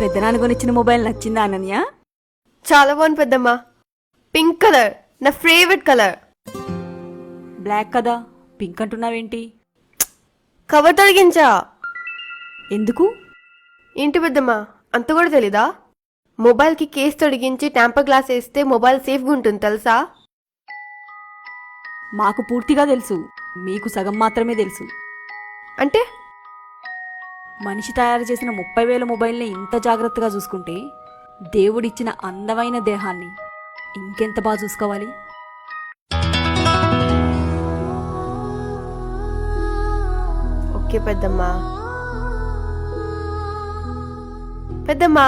పెద్దనాన్న కొనిచ్చిన మొబైల్ నచ్చిందా అనన్య? చాలా బాగుంది పెద్దమ్మ. పింక్ కలర్ నా ఫేవరెట్ కలర్. బ్లాక్ కదా, పింక్ అంటున్నావేంటి? కవర్ తొలగించా. ఎందుకు? ఏంటి పెద్దమ్మ, అంత కూడా తెలీదా? మొబైల్కి కేస్ తొడిగించి టెంపర్ గ్లాస్ వేస్తే మొబైల్ సేఫ్గా ఉంటుంది తెలుసా? మాకు పూర్తిగా తెలుసు, మీకు సగం మాత్రమే తెలుసు. అంటే మనిషి తయారు చేసిన 30,000 మొబైల్ని ఇంత జాగ్రత్తగా చూసుకుంటే దేవుడిచ్చిన అందమైన దేహాన్ని ఇంకెంత బాగా చూసుకోవాలి? ఓకే పెద్దమ్మ. పెద్దమ్మ